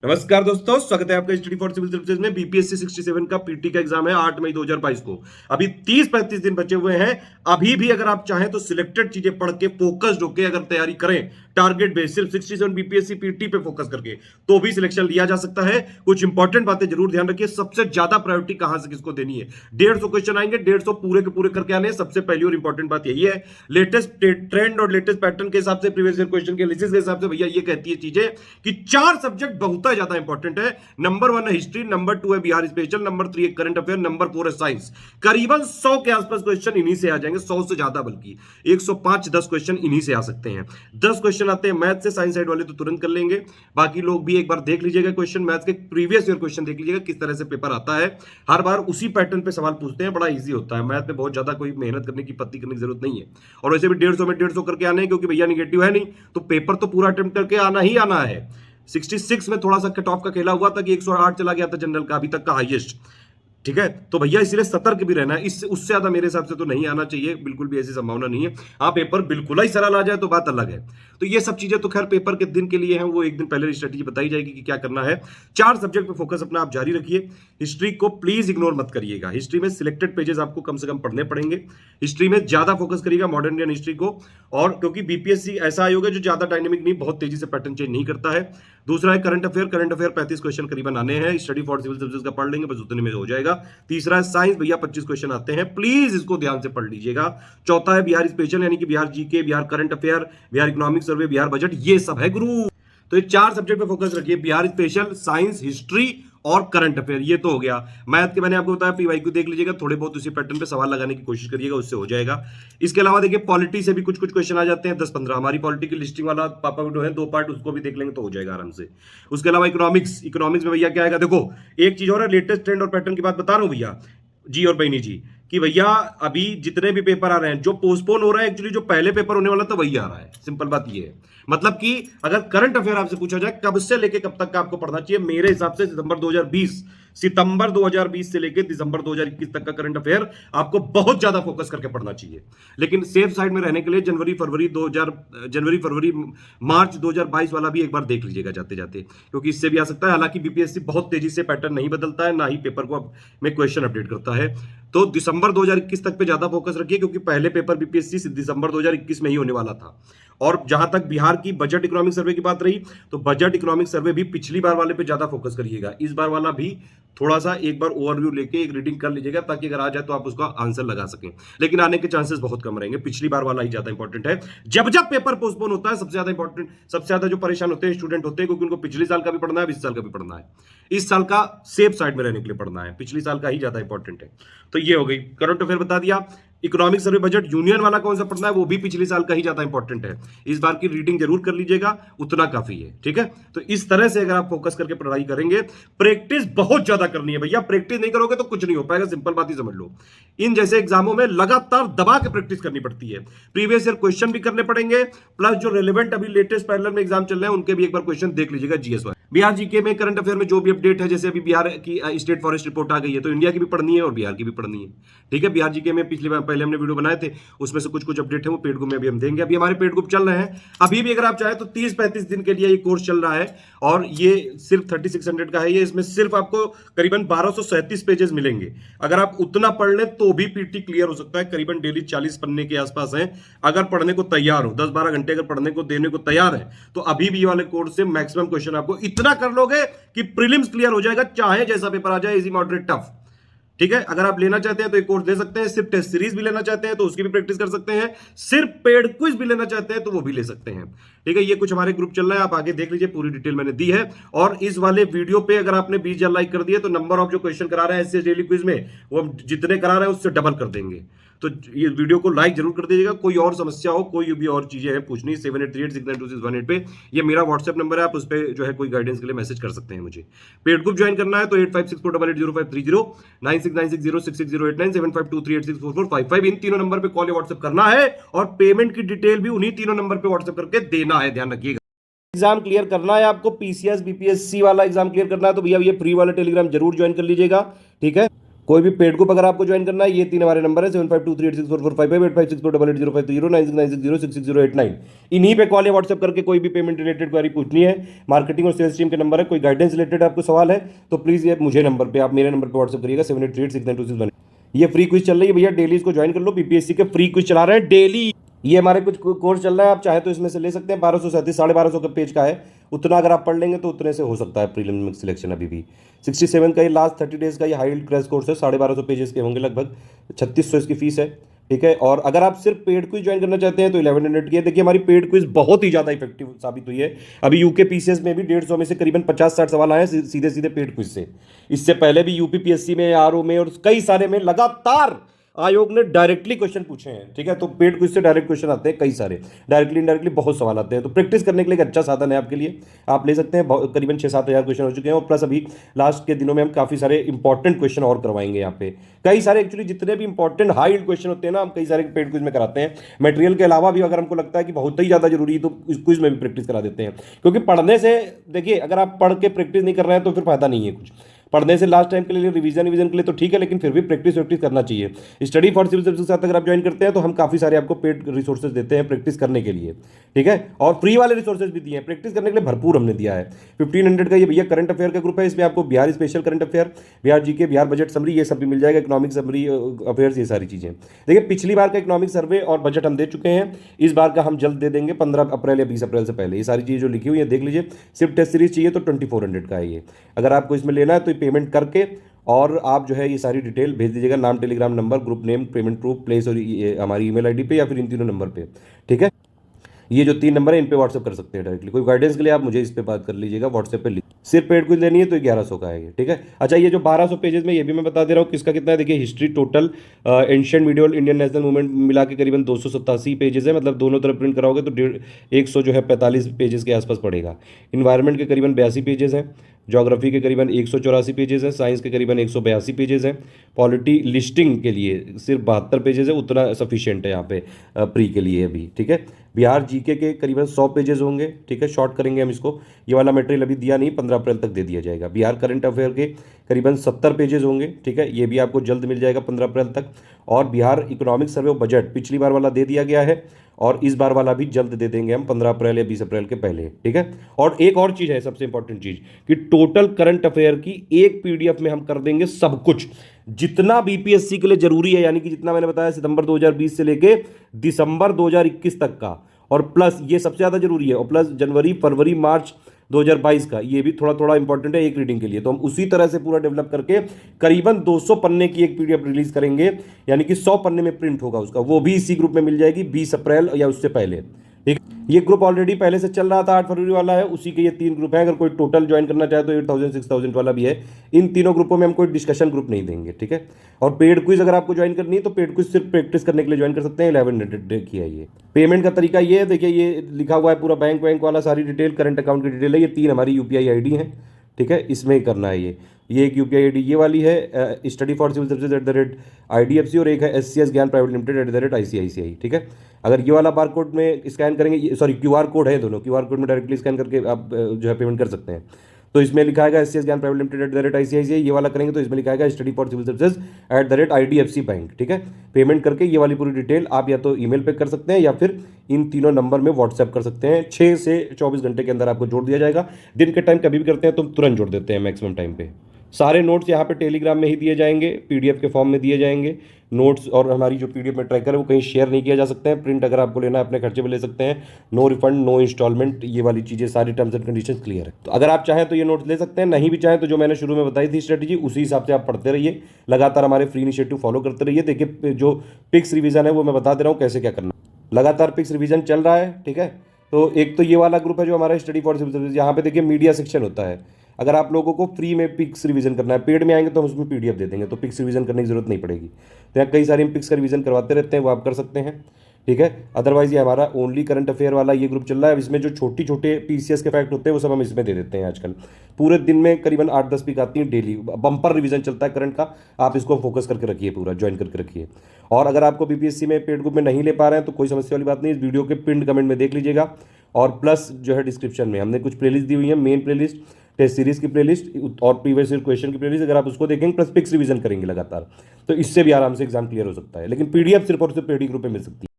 नमस्कार दोस्तों, स्वागत है आपका स्टडी फॉर सिविल सर्विसेज में। बीपीएससी 67 का पीटी का एग्जाम है 8 मई 2022 को। अभी 30-35 दिन बचे हुए हैं। अभी भी अगर आप चाहें तो सिलेक्टेड चीजें पढ़ के फोकस्ड होकर अगर तैयारी करें, टारगेट बेस सिर्फ 67 बीपीएससी पीटी पे फोकस करके, तो भी सिलेक्शन लिया जा सकता है। कुछ इंपॉर्टेंट बातें जरूर ध्यान रखिए। सबसे ज्यादा प्रायोरिटी कहां से किसको देनी है। 150 क्वेश्चन आएंगे, 150 पूरे के पूरे करके आने। सबसे पहली और इंपॉर्टेंट बात यही है, लेटेस्ट ट्रेंड और लेटेस्ट पैटर्न के हिसाब से, प्रीवियस ईयर क्वेश्चन के एनालिसिस के हिसाब से भैया ये कहती है चीजें कि 4 सब्जेक्ट बहुत ज्यादा इंपॉर्टेंट है। नंबर 1 है हिस्ट्री, नंबर 2 है बिहार स्पेशल, नंबर 3 है करंट अफेयर, नंबर 4 है साइंस। करीबन 100 के आसपास क्वेश्चन इन्हीं से आ जाएंगे, 100 से ज्यादा, बल्कि 105-10 क्वेश्चन इन्हीं से आ सकते हैं। 10 क्वेश्चन आते हैं मैथ से, साइंस साइड वाले तो तुरंत कर लेंगे। बाकी लोग भी एक बार देख लीजिएगा क्वेश्चन, मैथ के प्रीवियस ईयर क्वेश्चन देख लीजिएगा किस तरह से पेपर आता है। हर बार उसी पैटर्न पे सवाल पूछते हैं, बड़ा इजी होता है। मैथ में बहुत ज्यादा कोई मेहनत करने की, पत्ती करने की जरूरत नहीं है। और वैसे भी 150 में 150 करके आने हैं, क्योंकि भैया निगेटिव है नहीं, तो पेपर तो पूरा अटेम्प्ट करके आना ही आना है। 66 में थोड़ा सा कट ऑफ का खेला हुआ था कि 108 चला गया था जनरल का, अभी तक का हाईएस्ट। ठीक है, तो भैया इसलिए सतर्क भी रहना है। इससे उससे ज्यादा मेरे हिसाब से तो नहीं आना चाहिए, बिल्कुल भी ऐसी संभावना नहीं है। हाँ, पेपर बिल्कुल ही सरल आ जाए तो बात अलग है। तो ये सब चीजें तो खैर पेपर के दिन के लिए हैं, वो एक दिन पहले स्ट्रेटेजी बताई जाएगी कि क्या करना है। 4 सब्जेक्ट पे फोकस अपना आप जारी रखिए। हिस्ट्री को प्लीज इग्नोर मत करिएगा। हिस्ट्री में सिलेक्टेड पेजेस आपको कम से कम पढ़ने पड़ेंगे। हिस्ट्री में ज्यादा फोकस करिएगा, मॉडर्न इंडियन हिस्ट्री को। और क्योंकि बीपीएससी ऐसा आयोग है जो ज्यादा डायनेमिक नहीं, बहुत तेजी से पैटर्न चेंज नहीं करता है। दूसरा है current affair. Current affair 35 question करीबन आने हैं। स्टडी फॉर सिविल सर्विसेज का पढ़ लेंगे बस, उतने में हो जाएगा। तीसरा है साइंस, भैया 25 क्वेश्चन आते हैं, प्लीज इसको ध्यान से पढ़ लीजिएगा। चौथा है बिहार स्पेशल, यानी कि Bihar GK, Bihar current affair, Bihar economic survey, Bihar budget, ये सब है गुरु। तो ये 4 सब्जेक्ट पे फोकस रखिए, बिहार स्पेशल, साइंस, हिस्ट्री और करंट अफेयर। ये तो हो गया। मैथ के मैंने आपको बताया, पीवाईक्यू देख लीजिएगा, थोड़े बहुत उसी पैटर्न पे सवाल लगाने की कोशिश करिएगा, उससे हो जाएगा। इसके अलावा देखिए पॉलिटी से भी कुछ कुछ क्वेश्चन आ जाते हैं, 10-15। हमारी पॉलिटी की लिस्टिंग वाला पापा वीडियो है, 2 पार्ट, उसको भी देख लेंगे तो हो जाएगा आराम से। उसके अलावा इकोनॉमिक्स, इकोनॉमिक्स में भैया क्या आएगा, देखो एक चीज और है, लेटेस्ट ट्रेंड और पैटर्न की बात बता रहा हूं भैया जी और बहनी जी, कि भैया अभी जितने भी पेपर आ रहे हैं, जो पोस्टपोन हो रहा है, एक्चुअली जो पहले पेपर होने वाला था वही आ रहा है। सिंपल बात ये है। मतलब कि अगर करंट अफेयर आपसे पूछा जाए कब से लेके कब तक का आपको पढ़ना चाहिए, मेरे हिसाब से सितंबर 2020 से लेकर दिसंबर 2021 तक का करंट अफेयर आपको बहुत ज्यादा फोकस करके पढ़ना चाहिए। लेकिन सेफ साइड में रहने के लिए जनवरी फरवरी मार्च 2022 वाला भी एक बार देख लीजिएगा जाते जाते, क्योंकि इससे भी आ सकता है। हालांकि बीपीएससी बहुत तेजी से पैटर्न नहीं बदलता है, ना ही पेपर को में क्वेश्चन अपडेट करता है। तो दिसंबर 2021 तक पे ज्यादा फोकस रखिए, क्योंकि पहले पेपर बीपीएससी दिसंबर 2021 में ही होने वाला था। और जहां तक बिहार की बजट इकोनॉमिक सर्वे की बात रही, तो बजट इकोनॉमिक सर्वे भी पिछली बार वाले पे ज्यादा फोकस करिएगा। इस बार वाला भी थोड़ा सा एक बार ओवरव्यू लेके एक रीडिंग कर लीजिएगा, ताकि अगर आ जाए तो आप उसका आंसर लगा सकें। लेकिन आने के चांसेस बहुत कम रहेंगे, पिछली बार वाला ही ज्यादा इंपॉर्टेंट है। जब जब पेपर पोस्टपोन होता है, सबसे ज्यादा इंपॉर्टेंट, सबसे ज्यादा जो परेशान होते हैं स्टूडेंट होते हैं, क्योंकि उनको पिछले साल का भी पढ़ना है, इस साल का भी पढ़ना है। इस साल का सेफ साइड में रहने के लिए पढ़ना है, पिछले साल का ही ज्यादा इंपॉर्टेंट है। तो ये हो गई, करंट अफेयर बता दिया। इकोनॉमिक सर्वे बजट यूनियन वाला कौन सा पढ़ना है, वो भी पिछले साल का ही ज्यादा इंपॉर्टेंट है। इस बार की रीडिंग जरूर कर लीजिएगा, उतना काफी है। ठीक है, तो इस तरह से अगर आप फोकस करके पढ़ाई करेंगे, प्रैक्टिस बहुत ज्यादा करनी है भैया। प्रैक्टिस नहीं करोगे तो कुछ नहीं हो पाएगा, सिंपल बात ही समझ लो। इन जैसे एग्जामों में लगातार दबा के प्रैक्टिस करनी पड़ती है। प्रीवियस ईयर क्वेश्चन भी करने पड़ेंगे, प्लस जो रेलेवेंट अभी लेटेस्ट पैरेलल में एग्जाम चल रहे हैं उनके भी एक बार क्वेश्चन देख लीजिएगा जीएस वाले। बिहार जीके में करंट अफेयर में जो भी अपडेट है, जैसे अभी बिहार की स्टेट फॉरेस्ट रिपोर्ट आ गई है, तो इंडिया की भी पढ़नी है और बिहार की भी पढ़नी है। ठीक है, बिहार जीके में पिछली बार पहले हमने वीडियो बनाए थे, उसमें से कुछ कुछ अपडेट है वो पेड ग्रुप में अभी हम देंगे। अभी हमारे पेड ग्रुप चल रहे हैं, अभी भी अगर आप चाहे तो 30-35 दिन के लिए ये कोर्स चल रहा है, और ये सिर्फ 3600 का है। ये इसमें सिर्फ आपको करीबन 1237 पेजेस मिलेंगे। अगर आप उतना पढ़ लें तो भी पीटी क्लियर हो सकता है। करीबन डेली 40 पन्ने के आसपास है। अगर पढ़ने को तैयार हो, 10-12 घंटे अगर पढ़ने को देने को तैयार है, तो अभी भी वाले कोर्स से मैक्सिमम क्वेश्चन आपको इतना कर लोगे कि प्रीलिम्स क्लियर हो जाएगा, चाहे जैसा पेपर आ जाए, इजी मॉडरेट टफ। ठीक है, अगर आप लेना चाहते हैं तो एक कोर्स ले सकते हैं। सिर्फ टेस्ट सीरीज भी लेना चाहते हैं तो उसकी भी प्रैक्टिस कर सकते हैं। सिर्फ पेड क्विज भी लेना चाहते हैं तो वो भी ले सकते हैं। ठीक है, ये कुछ हमारे ग्रुप चल रहा है, आप आगे देख लीजिए, पूरी डिटेल मैंने दी है। और इस वाले वीडियो पे अगर आपने 20,000 लाइक कर दिए तो नंबर ऑफ जो क्वेश्चन करा रहे हैं एसएस डेली क्विज में, वो हम जितने करा रहे हैं उससे डबल कर देंगे। तो ये वीडियो को लाइक जरूर कर दीजिएगा। कोई और समस्या हो, कोई भी और चीजें हैं पूछनी, 7838692618 पे ये मेरा व्हाट्सएप नंबर है, आप उस पर जो है कोई गाइडेंस के लिए मैसेज कर सकते हैं मुझे। पेड ग्रुप ज्वाइन करना है तो 8564880530, 9696066089, 7523864455, इन तीनों नंबर पे कॉल या व्हाट्सएप करना है। और पेमेंट की डिटेल भी उन्हीं तीनों नंबर पे व्हाट्सएप करके देना है, ध्यान रखिएगा। एग्जाम क्लियर करना है आपको, पीसीएस बीपीएससी वाला एग्जाम क्लियर करना है, तो भैया ये फ्री वाला टेलीग्राम जरूर ज्वाइन कर लीजिएगा। ठीक है, कोई भी पेड ग्रुप अगर आपको ज्वाइन करना है, ये 3 हमारे नंबर है 7523864455 856488066066066089। इन्हीं पे कॉल या व्हाट्सएप करके कोई भी पेमेंट रिलेटेड क्वेरी पूछनी है। मार्केटिंग और सेल्स टीम के नंबर है। कोई गाइडेंस रिलेटेड आपको सवाल है तो प्लीज ये मुझे नंबर पे, आप मेरे नंबर पे व्हाट्सएप करिएगा 7838692618। ये फ्री क्विज चल रही है भैया, डेली इसको ज्वाइन कर लो। बीपीएससी के फ्री क्विज चला रहे हैं डेली। ये हमारे कुछ कोर्स चल रहा है, आप चाहे तो इसमें से ले सकते हैं। 1237 1250 का पेज का है, उतना अगर आप पढ़ लेंगे तो उतने से हो सकता है प्रीलिमिनरी सिलेक्शन। अभी भी 67 का ये लास्ट 30 डेज का ये हाई क्रैश कोर्स है, 1250 पेजेस के होंगे लगभग, 3600 इसकी फीस है, ठीक है। और अगर आप सिर्फ पेड क्विज ज्वाइन करना चाहते हैं तो 1100 की है। देखिए हमारी पेड क्विज बहुत ही ज़्यादा इफेक्टिव साबित हुई है। अभी यूके पीसीएस में भी 150 में से करीबन 50-60 सवाल आए हैं सीधे सीधे पेड क्विज से। इससे पहले भी यूपीपीएससी में, आरओ में और कई सारे में लगातार आयोग ने डायरेक्टली क्वेश्चन पूछे हैं, ठीक है। तो पेड क्विज से डायरेक्ट क्वेश्चन आते हैं कई सारे, डायरेक्टली इनडायरेक्टली बहुत सवाल आते हैं। तो प्रैक्टिस करने के लिए एक अच्छा साधन है आपके लिए, आप ले सकते हैं। करीबन 6-7 हज़ार क्वेश्चन हो चुके हैं और प्लस अभी लास्ट के दिनों में हम काफ़ी सारे इंपॉर्टेंट क्वेश्चन और करवाएंगे यहाँ पे। कई सारे एक्चुअली जितने भी इंपॉर्टेंट हाई क्वेश्चन होते हैं ना, हम कई सारे पेड क्विज में कराते हैं। मटेरियल के अलावा भी अगर हमको लगता है कि बहुत ही ज़्यादा जरूरी है तो इस क्विज में भी प्रैक्टिस करा देते हैं। क्योंकि पढ़ने से, देखिए अगर आप पढ़ के प्रैक्टिस नहीं कर रहे हैं तो फिर फायदा नहीं है कुछ। पढ़ने से लास्ट टाइम के लिए रिवीजन के लिए तो ठीक है, लेकिन फिर भी प्रैक्टिस करना चाहिए। स्टडी फॉर सिविल सर्विस के साथ अगर आप ज्वाइन करते हैं तो हम काफ़ी सारे आपको पेड रिसोर्सेज देते हैं प्रैक्टिस करने के लिए, ठीक है। और फ्री वाले रिसोर्सेज भी दिए हैं प्रैक्टिस करने के लिए, भरपूर हमने दिया है। 1500 का ये भैया करंट अफेयर का ग्रुप है, इसमें आपको Bihar special current affair, Bihar GK, Bihar budget summary, ये सब भी मिल जाएगा। इकोनॉमिक समरी अफेयर्स, ये सारी चीज़ें। देखिए पिछली बार का इकोनॉमिक सर्वे और बजट हम दे चुके हैं, इस बार का हम जल्द दे देंगे 15 अप्रैल या 20 अप्रैल से पहले। ये सारी चीज़ें जो लिखी हुई है देख लीजिए। सिर्फ टेस्ट सीरीज चाहिए तो 2400 का है ये। अगर आपको इसमें लेना है तो पेमेंट करके और आप जो है ये सारी डिटेल भेज दीजिएगा, नाम, Telegram number, group name, payment proof, place और हमारी ईमेल आईडी पे या फिर इन तीनों नंबर पे, ठीक है। ये जो 3 नंबर है इन पे व्हाट्सएप कर सकते हैं डायरेक्टली। कोई गाइडेंस के लिए आप मुझे इस पे बात कर लीजिएगा व्हाट्सएप पे। सिर्फ पेड क्विज लेनी है तो 1100 का है ये, ठीक है। अच्छा ये जो 1200 पेजेस में, ये भी मैं बता दे रहा हूँ किसका कितना है। देखिए history total, ancient medieval, Indian national movement मिला के करीबन 287 पेजेस है। मतलब दोनों तरफ प्रिंट कराओगे तो 100 जो है 45 पेजेस के आसपास पड़ेगा। इन्वायरमेंट के करीबन 82 पेजेस हैं, ज्योग्राफी के करीबन 184 पेजेस हैं, साइंस के करीबन 182 पेजेस हैं, पॉलिटी लिस्टिंग के लिए सिर्फ 72 पेजेस है, उतना सफिशिएंट है यहाँ पे प्री के लिए अभी, ठीक है। बिहार जीके के करीबन 100 पेजेस होंगे, ठीक है। शॉर्ट करेंगे हम इसको, ये वाला मटेरियल अभी दिया नहीं, 15 अप्रैल तक दे दिया जाएगा। बिहार करंट अफेयर के करीबन 70 पेजेस होंगे, ठीक है। ये भी आपको जल्द मिल जाएगा 15 अप्रैल तक। और बिहार इकोनॉमिक सर्वे बजट पिछली बार वाला दे दिया गया है और इस बार वाला भी जल्द दे देंगे हम 15 अप्रैल या 20 अप्रैल के पहले, ठीक है। और एक और चीज़ है सबसे इंपॉर्टेंट चीज़ कि टोटल करंट अफेयर की एक पीडीएफ में हम कर देंगे सब कुछ जितना बीपीएससी के लिए जरूरी है, यानी कि जितना मैंने बताया सितंबर 2020 से लेके दिसंबर 2021 तक का, और प्लस ये सबसे ज़्यादा जरूरी है, और प्लस जनवरी, फरवरी, मार्च 2022 का, ये भी थोड़ा थोड़ा इंपॉर्टेंट है एक रीडिंग के लिए। तो हम उसी तरह से पूरा डेवलप करके करीबन 200 पन्ने की एक पीडीएफ रिलीज करेंगे, यानी कि 100 पन्ने में प्रिंट होगा उसका, वो भी इसी ग्रुप में मिल जाएगी 20 अप्रैल या उससे पहले, ठीक। ये ग्रुप ऑलरेडी पहले से चल रहा था, 8 फरवरी वाला है, उसी के ये 3 ग्रुप है। अगर कोई टोटल ज्वाइन करना चाहे तो 8000 6000 वाला भी है। इन तीनों ग्रुपों में हम कोई डिस्कशन ग्रुप नहीं देंगे, ठीक है। और पेड क्विज अगर आपको ज्वाइन करनी है तो पेड क्विज सिर्फ प्रैक्टिस करने के लिए ज्वाइन कर सकते हैं। 1100 की है ये। पेमेंट का तरीका ये है, देखिए ये लिखा हुआ है पूरा बैंक वैंक वाला सारी डिटेल, करंट अकाउंट की डिटेल है। ये 3 हमारी यूपीआई आईडी है, ठीक है, इसमें ही करना है ये एक यूपीआई आईडी ये वाली है, study for civil services @IDFC, और एक है SCS ज्ञान प्राइवेट लिमिटेड @ICICI, ठीक है। अगर ये वाला बार कोड में स्कैन करेंगे, सॉरी QR कोड है दोनों, QR कोड में डायरेक्टली स्कैन करके आप जो है पेमेंट कर सकते हैं। तो इसमें लिखा है SCS ज्ञान प्राइवेट लिमिटेड @ICICI, ये वाला करेंगे तो इसमें लिखा है study for civil services @IDFC bank, ठीक है। पेमेंट करके ये वाली पूरी डिटेल आप या तो ईमेल पे कर सकते हैं या फिर इन तीनों नंबर में व्हाट्सएप कर सकते हैं। 6 से 24 घंटे के अंदर आपको जोड़ दिया जाएगा। दिन के टाइम कभी भी करते हैं तो तुरंत जोड़ देते हैं मैक्सिमम टाइम पे। सारे नोट्स यहाँ पे टेलीग्राम में ही दिए जाएंगे, पीडीएफ के फॉर्म में दिए जाएंगे नोट्स, और हमारी जो पीडीएफ में ट्रैकर है वो कहीं शेयर नहीं किया जा सकता है। प्रिंट अगर आपको लेना है अपने खर्चे पे ले सकते हैं। नो रिफंड, नो इंस्टॉलमेंट, ये वाली चीज़ें सारी टर्म्स एंड कंडीशंस क्लियर है। तो अगर आप चाहें तो ये नोट्स ले सकते हैं, नहीं भी चाहें तो जो मैंने शुरू में बताई थी स्ट्रेटेजी उसी हिसाब से आप पढ़ते रहिए, लगातार हमारे फ्री इनिशिएटिव फॉलो करते रहिए। देखिए जो पिक्स रिवीजन है वो मैं बता दे रहा हूँ कैसे क्या करना, लगातार पिक्स रिवीजन चल रहा है, ठीक है। तो एक तो ये वाला ग्रुप है जो हमारा स्टडी फॉर सिविल सर्विस, यहाँ पे देखिए मीडिया सेक्शन होता है। अगर आप लोगों को फ्री में पिक्स रिवीजन करना है, पेड में आएंगे तो हम उसमें पीडीएफ दे देंगे, तो पिक्स रिवीजन करने की जरूरत नहीं पड़ेगी। तो यहाँ कई सारे पिक्स का रिवीजन करवाते रहते हैं, वो आप कर सकते हैं, ठीक है। अदरवाइज ये हमारा ओनली करंट अफेयर वाला ये ग्रुप चल रहा है। इसमें जो छोटी छोटे पीसीएस के फैक्ट होते हैं वो सब हम इसमें दे देते हैं। आजकल पूरे दिन में करीबन 8-10 पिक आती हैं डेली, बम्पर रिवीजन चलता है करंट का। आप इसको फोकस करके रखिए, पूरा ज्वाइन करके रखिए। और अगर आपको बीपीएससी में पेड ग्रुप में नहीं ले पा रहे हैं तो कोई समस्या वाली बात नहीं, इस वीडियो के पिन कमेंट में देख लीजिएगा। और प्लस जो है डिस्क्रिप्शन में हमने कुछ प्लेलिस्ट दी हुई है, मेन प्लेलिस्ट टेस्ट सीरीज की प्लेलिस्ट और प्रीवियस ईयर क्वेश्चन की प्लेलिस्ट, अगर आप उसको देखेंगे प्लस पिक्स रिवीजन करेंगे लगातार, तो इससे भी आराम से एग्जाम क्लियर हो सकता है। लेकिन पीडीएफ सिर्फ और सिर्फ पेडी ग्रुप पे मिल सकती है।